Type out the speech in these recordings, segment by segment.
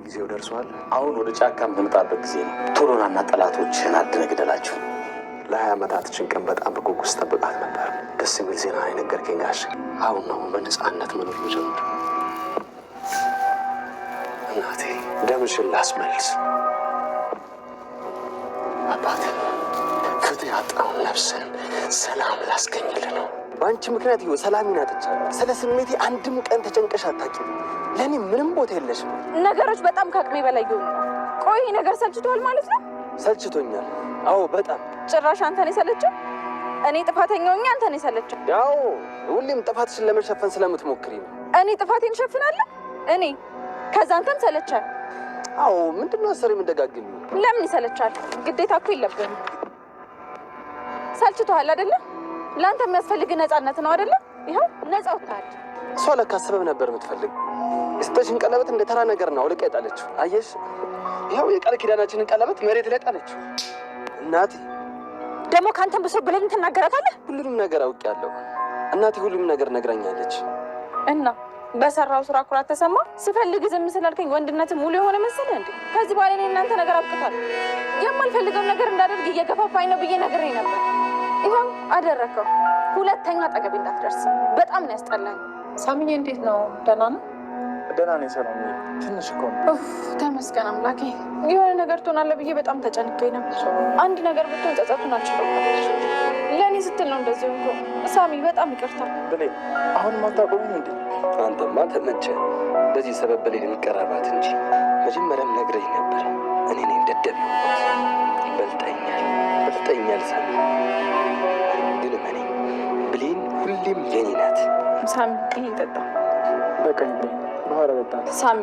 ጊዜው ደርሷል። አሁን ወደ ጫካ የምንመጣበት ጊዜ ነው። ቶሎናና ጠላቶችን አድነግደላችሁ። ለ20 ዓመታት ጭንቀን በጣም በጉጉት ስጠብቃት ነበር። ደስ የሚል ዜና የነገርከኝ ጋሽ። አሁን ነው በነፃነት መኖር መጀመር። እናቴ ደምሽን ላስመልስ። አባቴ ፍትህ ያጣውን ነፍስን ሰላም ላስገኝልህ ነው። በአንቺ ምክንያት ይኸው ሰላሜን አጥቻለሁ። ስለ ስሜቴ አንድም ቀን ተጨንቀሽ አታውቂም። ለእኔ ምንም ቦታ የለሽም። ነገሮች በጣም ከአቅሜ በላይ ይሆኑ። ቆይ ነገር ሰልችቷል ማለት ነው? ሰልችቶኛል። አዎ በጣም። ጭራሽ አንተን የሰለቸው? እኔ ጥፋተኛው አንተን የሰለቸው? ያው ሁሌም ጥፋትሽን ለመሸፈን ስለምትሞክሪ ነው። እኔ ጥፋቴን እሸፍናለሁ? እኔ ከዛ አንተም ሰለቸ? አዎ ምንድነው አሰሪ የምንደጋግም? ለምን ይሰለቻል? ግዴታ እኮ የለብንም። ሰልችቷል አይደለ? ለአንተ የሚያስፈልግ ነፃነት ነው አይደለ? ይኸው ነፃ ወጥተሃል። እሷ ለካ ሰበብ ነበር የምትፈልግ። የሰጠሽን ቀለበት እንደ ተራ ነገር ነው አውልቃ የጣለችው። አየሽ፣ ይኸው የቃል ኪዳናችንን ቀለበት መሬት ላይ ጣለችው። እናቴ ደግሞ ከአንተም ብሶ ብለን ትናገራታለህ? ሁሉንም ነገር አውቄያለሁ እናቴ፣ ሁሉንም ነገር ነግራኛለች። እና በሰራው ስራ ኩራት ተሰማ? ስፈልግ ዝም ስላልከኝ ወንድነት ሙሉ የሆነ መሰለህ እንዴ? ከዚህ በኋላ እኔ እናንተ ነገር አብቅቷል። የማልፈልገው ነገር እንዳደርግ እየገፋፋኝ ነው ብዬ ነግሬ ነበር። ይኸው አደረከው። ሁለተኛ አጠገቤ እንዳትደርስ። በጣም ነው ያስጠላኝ። ሳሚዬ እንዴት ነው? ደህና ነው? ደህና ነኝ ሰላም። ትንሽ እኮ ነው። ተመስገን አምላኬ። የሆነ ነገር ትሆናለህ ብዬ በጣም ተጨንቄ ነበር። አንድ ነገር ብትሆን ጸጸቱን አልችለውም። ለእኔ ስትል ነው እንደዚህ ሆንኩ። ሳሚ በጣም ይቅርታ። ብሌ አሁንም አታቆምም እንዴ? አንተማ ተመቸ በዚህ ሰበብ ብሌን የሚቀረባት እንጂ መጀመሪያም ነግረኝ ነበር። እኔ ነኝ ደደብ በልጠኛል ሳሚ። ግን እኔ ብሌን ሁሌም የኔ ናት። ሳሚ ይሄን ጠጣ። በቀኝ በኋላ ጠጣ። ሳሚ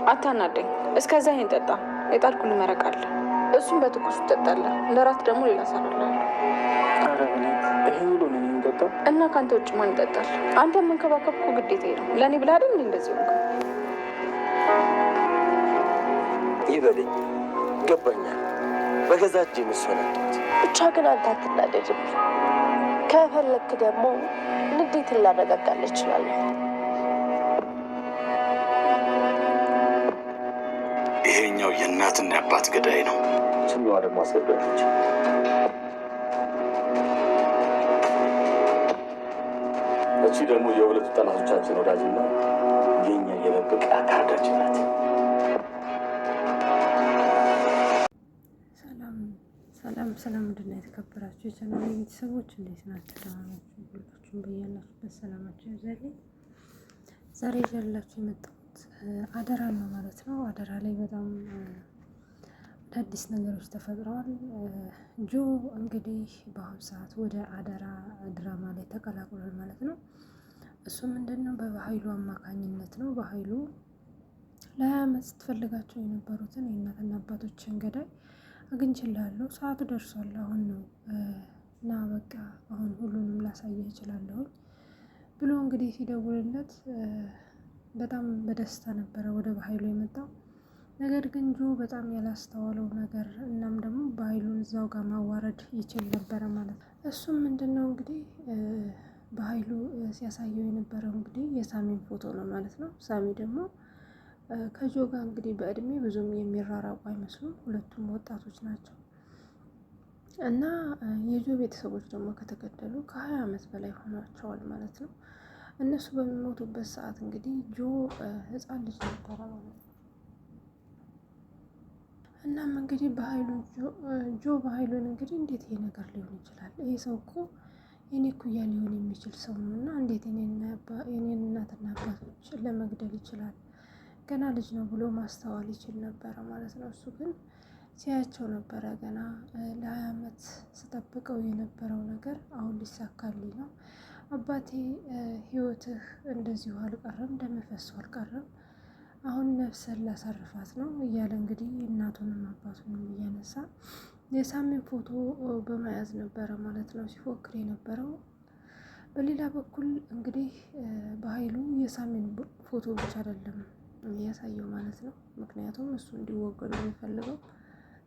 አታናደኝ። እስከዛ ይሄን ጠጣ። የጣልኩል መረቅ አለ። እሱም በትኩሱ ትጠጣለህ። ለራት ደግሞ ሌላ ሰራላለሁ። ኧረ ብሌ ይሄ ሁሉ ነው የሚጠጣው? እና ከአንተ ውጭ ማን ይጠጣል? አንተ መንከባከብ እኮ ግዴታ ነው። ለእኔ ብለህ አይደል እንደዚህ ሆንኩ። ይበለኝ ገባኛል። በገዛ እጄ መሰናበት። ብቻ ግን አንተ አትናደድም። ከፈለክ ደግሞ ንዴት ላረጋጋል እችላለሁ። ይሄኛው የእናትና የአባት ገዳይ ነው። ስሚዋ ደግሞ አስገዳዮች። እቺ ደግሞ የሁለቱ ጠላቶቻችን ወዳጅና የኛ የበበቃ ካርዳችን ናት። ሰላም ምንድን ነው የተከበራችሁ የቻናሌ ቤተሰቦች እንዴት ናችሁ? ደህና ናችሁ? ሁላችሁም በያላችሁበት ሰላማችሁ ይብዛልኝ። ዛሬ ይዤላችሁ የመጣሁት አደራ ነው ማለት ነው። አደራ ላይ በጣም አዳዲስ ነገሮች ተፈጥረዋል። ጆ እንግዲህ በአሁኑ ሰዓት ወደ አደራ ድራማ ላይ ተቀላቅሏል ማለት ነው። እሱ ምንድን ነው በኃይሉ አማካኝነት ነው። በኃይሉ ለ20 ዓመት ስትፈልጋቸው የነበሩትን የእናትና አባቶችን ገዳይ አግኝቼልሃለሁ፣ ሰዓቱ ደርሷል፣ አሁን ነው እና በቃ አሁን ሁሉንም ላሳየህ እችላለሁ ብሎ እንግዲህ ሲደውልለት በጣም በደስታ ነበረ ወደ በኃይሉ የመጣው። ነገር ግን ጆ በጣም ያላስተዋለው ነገር እናም ደግሞ በኃይሉን እዛው ጋር ማዋረድ ይችል ነበረ ማለት ነው። እሱም ምንድን ነው እንግዲህ በኃይሉ ሲያሳየው የነበረው እንግዲህ የሳሚን ፎቶ ነው ማለት ነው። ሳሚ ደግሞ ከጆ ጋር እንግዲህ በእድሜ ብዙም የሚራራቁ አይመስሉም። ሁለቱም ወጣቶች ናቸው እና የጆ ቤተሰቦች ደግሞ ከተገደሉ ከ20 ዓመት በላይ ሆኗቸዋል ማለት ነው። እነሱ በሚሞቱበት ሰዓት እንግዲህ ጆ ሕፃን ልጅ ነበረ ማለት ነው። እናም እንግዲህ ጆ በኃይሉን እንግዲህ እንዴት ይሄ ነገር ሊሆን ይችላል? ይሄ ሰው እኮ የኔ እኩያ ሊሆን የሚችል ሰው ነው እና እንዴት የኔን እናትና አባቶች ለመግደል ይችላል? ገና ልጅ ነው ብሎ ማስተዋል ይችል ነበረ ማለት ነው። እሱ ግን ሲያቸው ነበረ ገና ለ20 ዓመት ስጠብቀው የነበረው ነገር አሁን ሊሳካልኝ ነው። አባቴ ህይወትህ እንደዚሁ አልቀረም፣ ደመፈሱ አልቀረም፣ አሁን ነፍስን ላሳርፋት ነው እያለ እንግዲህ እናቱንም አባቱንም እያነሳ የሳሚን ፎቶ በመያዝ ነበረ ማለት ነው ሲፎክር የነበረው። በሌላ በኩል እንግዲህ በኃይሉ የሳሚን ፎቶ ብቻ አይደለም ያሳየው ማለት ነው። ምክንያቱም እሱ እንዲወገዱ የሚፈልገው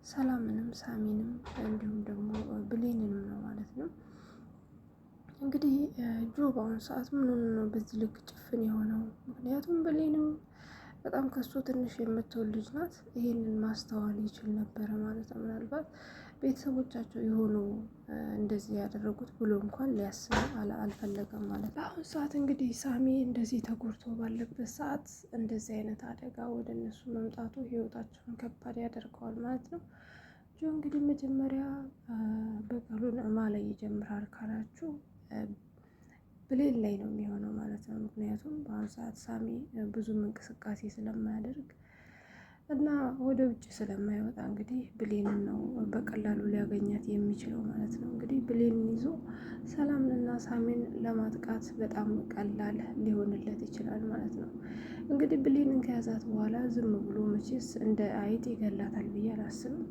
ሰላምንም ሳሚንም እንዲሁም ደግሞ ብሌንንም ነው ማለት ነው። እንግዲህ ጆ በአሁኑ ሰዓት ምን ሆኖ ነው በዚህ ልክ ጭፍን የሆነው? ምክንያቱም ብሌንም በጣም ከሱ ትንሽ የምትሆን ልጅ ናት። ይህንን ማስተዋል ይችል ነበረ ማለት ነው። ምናልባት ቤተሰቦቻቸው የሆኑ እንደዚህ ያደረጉት ብሎ እንኳን ሊያስብ አልፈለገም ማለት ነው። በአሁኑ ሰዓት እንግዲህ ሳሚ እንደዚህ ተጎድቶ ባለበት ሰዓት እንደዚህ አይነት አደጋ ወደ እነሱ መምጣቱ ህይወታቸውን ከባድ ያደርገዋል ማለት ነው። እንግዲህ መጀመሪያ በቀሉን ላይ ይጀምራል ካላችሁ ብሌን ላይ ነው የሚሆነው ማለት ነው። ምክንያቱም በአሁኑ ሰዓት ሳሚ ብዙም እንቅስቃሴ ስለማያደርግ እና ወደ ውጭ ስለማይወጣ እንግዲህ ብሌንን ነው በቀላሉ ሊያገኛት የሚችለው ማለት ነው። እንግዲህ ብሌንን ይዞ ሰላምንና ሳሚን ለማጥቃት በጣም ቀላል ሊሆንለት ይችላል ማለት ነው። እንግዲህ ብሌንን ከያዛት በኋላ ዝም ብሎ መቼስ እንደ አይጥ ይገላታል ብዬ አላስብም።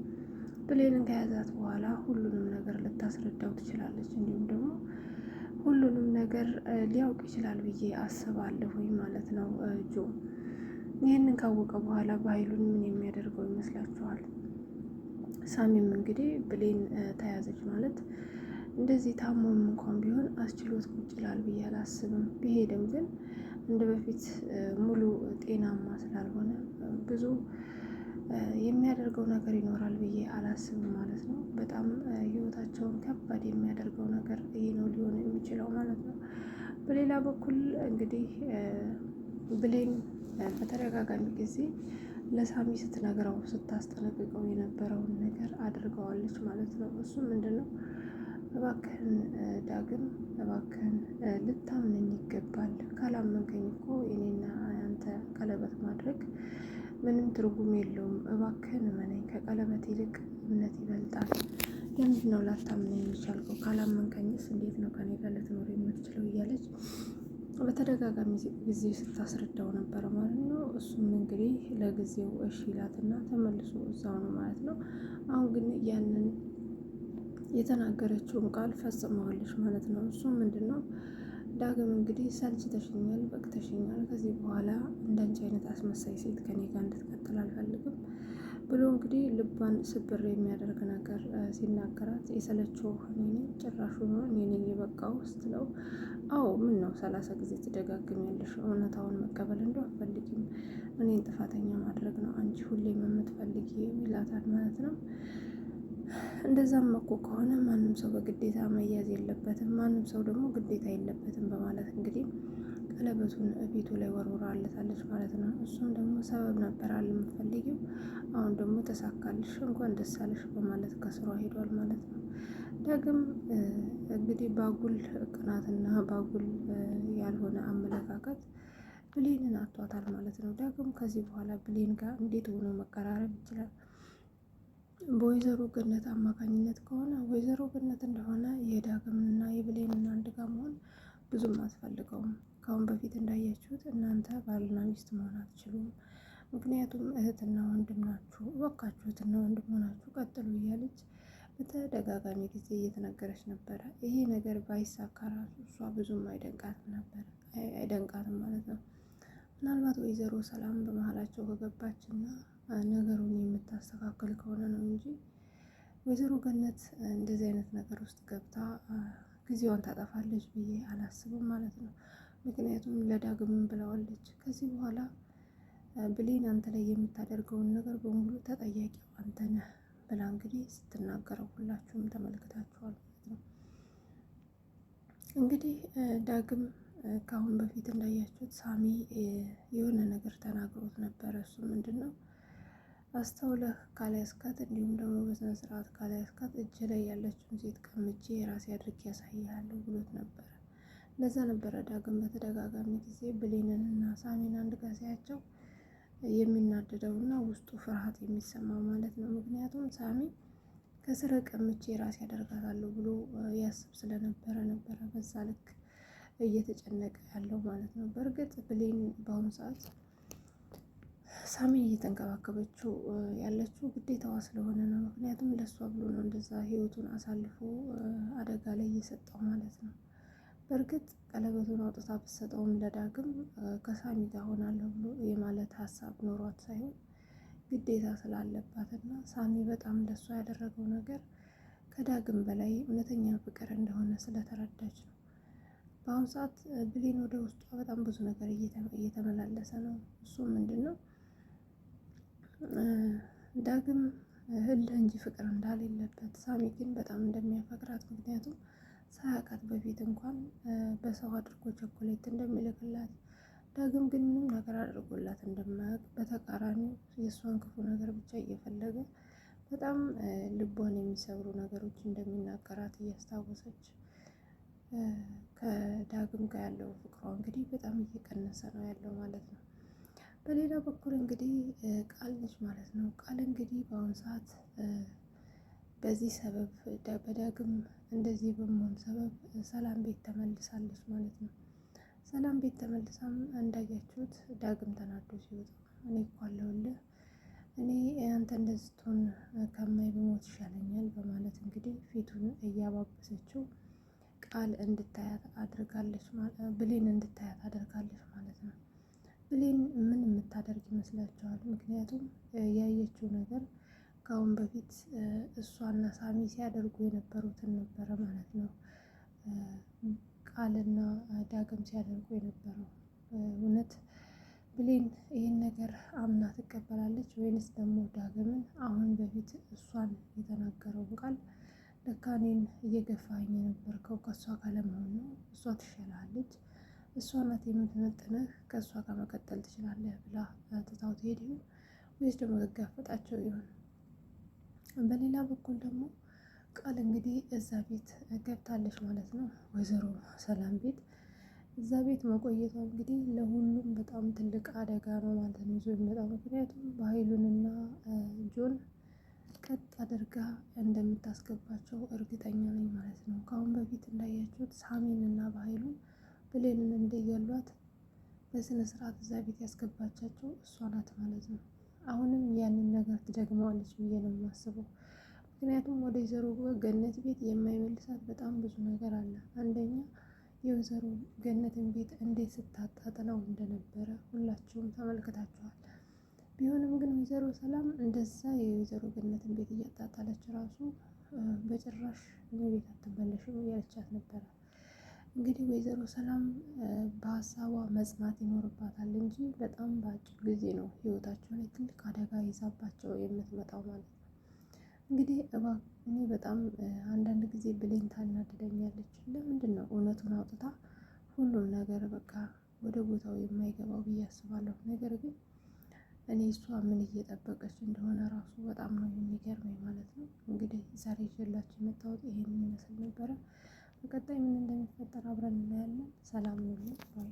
ብሌንን ከያዛት በኋላ ሁሉንም ነገር ልታስረዳው ትችላለች። እንዲሁም ደግሞ ሁሉንም ነገር ሊያውቅ ይችላል ብዬ አስባለሁኝ ማለት ነው። ይህንን ካወቀ በኋላ በኃይሉን ምን የሚያደርገው ይመስላችኋል? ሳሚም እንግዲህ ብሌን ተያዘች ማለት እንደዚህ ታሞም እንኳን ቢሆን አስችሎት ቁጭ ይላል ብዬ አላስብም። ቢሄድም ግን እንደ በፊት ሙሉ ጤናማ ስላልሆነ ብዙ የሚያደርገው ነገር ይኖራል ብዬ አላስብም ማለት ነው። በጣም ህይወታቸውን ከባድ የሚያደርገው ነገር ይህ ነው ሊሆን የሚችለው ማለት ነው። በሌላ በኩል እንግዲህ ብሌን በተደጋጋሚ ጊዜ ለሳሚ ስትነግረው ስታስጠነቅቀው የነበረውን ነገር አድርገዋለች ማለት ነው። እሱም ምንድን ነው? እባክህን ዳግም እባክህን ልታምነኝ ይገባል። ካላመንከኝ እኮ እኔና አንተ ቀለበት ማድረግ ምንም ትርጉም የለውም። እባክህን እመነኝ፣ ከቀለበት ይልቅ እምነት ይበልጣል። ለምንድን ነው ላታምነኝ የሚቻልከው? ካላመንከኝስ እንዴት ነው ከኔ ጋር ልትኖር የምትችለው? እያለች በተደጋጋሚ ጊዜ ስታስረዳው ነበረ ማለት ነው። እሱም እንግዲህ ለጊዜው እሺ ይላትና ተመልሶ እዛው ነው ማለት ነው። አሁን ግን ያንን የተናገረችውን ቃል ፈጽመዋለች ማለት ነው። እሱም ምንድን ነው? ዳግም እንግዲህ ሰልችተሽኛል፣ በቅተሽኛል። ከዚህ በኋላ እንዳንቺ አይነት አስመሳይ ሴት ከኔ ጋር እንድትቀጥል አልፈልግም ብሎ እንግዲህ ልቧን ስብር የሚያደርግ ነገር ሲናገራት የሰለቸው እኔ ጭራሹ እኔ ነኝ የበቃው ስትለው፣ አዎ ምን ነው 30 ጊዜ ትደጋግሚያለሽ? እውነታውን መቀበል እንደው አትፈልጊም? እኔን ጥፋተኛ ማድረግ ነው አንቺ ሁሌም የምትፈልጊ ይላታል ማለት ነው። እንደዛም እኮ ከሆነ ማንም ሰው በግዴታ መያዝ የለበትም፣ ማንም ሰው ደግሞ ግዴታ የለበትም በማለት እንግዲህ ቀለበቱን ፊቱ ላይ ወርውራለታለች ማለት ነው። እሱም ደግሞ ሰበብ ነበር አለ የምትፈልጊው፣ አሁን ደግሞ ተሳካልሽ፣ እንኳን ደስ አለሽ በማለት ከስሯ ሄዷል ማለት ነው። ዳግም እንግዲህ ባጉል ቅናትና ባጉል ያልሆነ አመለካከት ብሌንን አቷታል ማለት ነው። ዳግም ከዚህ በኋላ ብሌን ጋር እንዴት ሆኖ መቀራረብ ይችላል? በወይዘሮ ገነት አማካኝነት ከሆነ ወይዘሮ ገነት እንደሆነ የዳግምንና የብሌንን አንድ ጋር መሆን ብዙም አትፈልገውም። ከአሁን በፊት እንዳያችሁት እናንተ ባልና ሚስት መሆን አትችሉም፣ ምክንያቱም እህትና ወንድም ናችሁ፣ እባካችሁ እህትና ወንድም ሆናችሁ ቀጥሉ እያለች በተደጋጋሚ ጊዜ እየተነገረች ነበረ። ይሄ ነገር ባይሳካ ራሱ እሷ ብዙም አይደንቃትም ማለት ነው። ምናልባት ወይዘሮ ሰላም በመሀላቸው ከገባችና ነገሩን የምታስተካክል ከሆነ ነው እንጂ ወይዘሮ ገነት እንደዚህ አይነት ነገር ውስጥ ገብታ ጊዜዋን ታጠፋለች ብዬ አላስብም ማለት ነው። ምክንያቱም ለዳግምም ብለዋለች፣ ከዚህ በኋላ ብሌን አንተ ላይ የምታደርገውን ነገር በሙሉ ተጠያቂው አንተ ነህ ብላ እንግዲህ ስትናገረው ሁላችሁም ተመልክታችኋል ማለት ነው። እንግዲህ ዳግም ከአሁን በፊት እንዳያችሁት ሳሚ የሆነ ነገር ተናግሮት ነበረ። እሱ ምንድን ነው? አስተውለህ ካልያዝካት እንዲሁም ደግሞ በስነ ስርዓት ካልያዝካት እጅ ላይ ያለችውን ሴት ቀምቼ የራሴ አድርጌ ያሳይሃለሁ ብሎት ነበረ። ለዛ ነበረ ዳግም በተደጋጋሚ ጊዜ ብሌንን እና ሳሚን አንድ ጋር ሲያቸው የሚናደደው እና ውስጡ ፍርሃት የሚሰማው ማለት ነው። ምክንያቱም ሳሚ ከስረ ቀምቼ የራሴ ያደርጋታለሁ ብሎ ያስብ ስለነበረ በዛ ልክ እየተጨነቀ ያለው ማለት ነው። በእርግጥ ብሌን በአሁኑ ሰዓት ሳሚን እየተንከባከበችው ያለችው ግዴታዋ ስለሆነ ነው። ምክንያቱም ለእሷ ብሎ ነው እንደዛ ህይወቱን አሳልፎ አደጋ ላይ እየሰጠው ማለት ነው። በእርግጥ ቀለበቱን አውጥታ ብትሰጠውም ለዳግም ከሳሚ ጋር ሆናለሁ ብሎ የማለት ሀሳብ ኖሯት ሳይሆን ግዴታ ስላለባት እና ሳሚ በጣም ለእሷ ያደረገው ነገር ከዳግም በላይ እውነተኛ ፍቅር እንደሆነ ስለተረዳች ነው። በአሁኑ ሰዓት ብሌን ወደ ውስጧ በጣም ብዙ ነገር እየተመላለሰ ነው። እሱ ምንድን ነው ዳግም እልህ እንጂ ፍቅር እንዳሌለበት፣ ሳሚ ግን በጣም እንደሚያፈቅራት፣ ምክንያቱም ሳያውቃት በፊት እንኳን በሰው አድርጎ ቸኮሌት እንደሚልክላት፣ ዳግም ግን ምንም ነገር አድርጎላት እንደማያውቅ፣ በተቃራኒው የእሷን ክፉ ነገር ብቻ እየፈለገ በጣም ልቧን የሚሰብሩ ነገሮች እንደሚናገራት እያስታወሰች ከዳግም ጋር ያለው ፍቅሯ እንግዲህ በጣም እየቀነሰ ነው ያለው ማለት ነው። በሌላ በኩል እንግዲህ ቃል ነች ማለት ነው። ቃል እንግዲህ በአሁኑ ሰዓት በዚህ ሰበብ በዳግም እንደዚህ በመሆን ሰበብ ሰላም ቤት ተመልሳለች ማለት ነው። ሰላም ቤት ተመልሳም እንዳያችሁት ዳግም ተናዶ ሲወጣ እኔ እኮ አለሁልህ፣ እኔ አንተ እንደዚህ ስትሆን ከማይ ብሞት ይሻለኛል በማለት እንግዲህ ፊቱን እያባበሰችው ቃል እንድታያት አድርጋለች፣ ብሌን እንድታያት አድርጋለች ማለት ነው። ብሌን ምን የምታደርግ ይመስላችኋል? ምክንያቱም ያየችው ነገር ከአሁን በፊት እሷና ሳሚ ሲያደርጉ የነበሩትን ነበረ ማለት ነው። ቃልና ዳግም ሲያደርጉ የነበረው እውነት ብሌን ይህን ነገር አምና ትቀበላለች ወይንስ ደግሞ ዳግምን አሁን በፊት እሷን የተናገረውን ቃል ለካ እኔን እየገፋኝ የነበርከው ከእሷ ጋር ለመሆን ነው፣ እሷ ትሻላለች፣ እሷ ናት የምትመጥንህ፣ ከእሷ ጋር መቀጠል ትችላለህ ብላ ትታው ትሄድ ይሆን ወይስ ደግሞ ያጋፈጣቸው ይሆን? በሌላ በኩል ደግሞ ቃል እንግዲህ እዛ ቤት ገብታለች ማለት ነው። ወይዘሮ ሰላም ቤት እዛ ቤት መቆየቷ እንግዲህ ለሁሉም በጣም ትልቅ አደጋ ነው ማለት ነው ይዞ የሚመጣው። ምክንያቱም በኃይሉንና ጆን ቀጥ አድርጋ እንደምታስገባቸው እርግጠኛ ነኝ ማለት ነው። ከአሁን በፊት እንዳያችሁት ሳሚን እና በኃይሉን ብሌንን እንደገሏት በስነ ስርዓት እዛ ቤት ያስገባቻቸው እሷ ናት ማለት ነው። አሁንም ያንን ነገር ትደግመዋለች ብዬ ነው የማስበው። ምክንያቱም ወደ ወይዘሮ ገነት ቤት የማይመልሳት በጣም ብዙ ነገር አለ። አንደኛ የወይዘሮ ገነትን ቤት እንዴት ስታጣጥለው እንደነበረ ሁላችሁም ተመልክታችኋል። ቢሆንም ግን ወይዘሮ ሰላም እንደዛ የወይዘሮ ገነትን ቤት እያጣጣለች ራሱ በጭራሽ እኔ ቤት አትመለሽም እያለቻት ነበረ። እንግዲህ ወይዘሮ ሰላም በሀሳቧ መጽናት ይኖርባታል እንጂ በጣም በአጭር ጊዜ ነው ህይወታቸው ላይ ትልቅ አደጋ ይዛባቸው የምትመጣው ማለት ነው። እንግዲህ እኔ በጣም አንዳንድ ጊዜ ብሌን ታናድደኛለች። ለምንድን ነው እውነቱን አውጥታ ሁሉም ነገር በቃ ወደ ቦታው የማይገባው ብዬ አስባለሁ። ነገር ግን እኔ እሷ ምን እየጠበቀች እንደሆነ ራሱ በጣም ነው የሚገርመኝ ማለት ነው። እንግዲህ ዛሬ ይዤላችሁ የመጣሁት ይሄንን ይመስል ነበረ። በቀጣይ ምን እንደሚፈጠር አብረን እናያለን። ሰላም ነው ባይ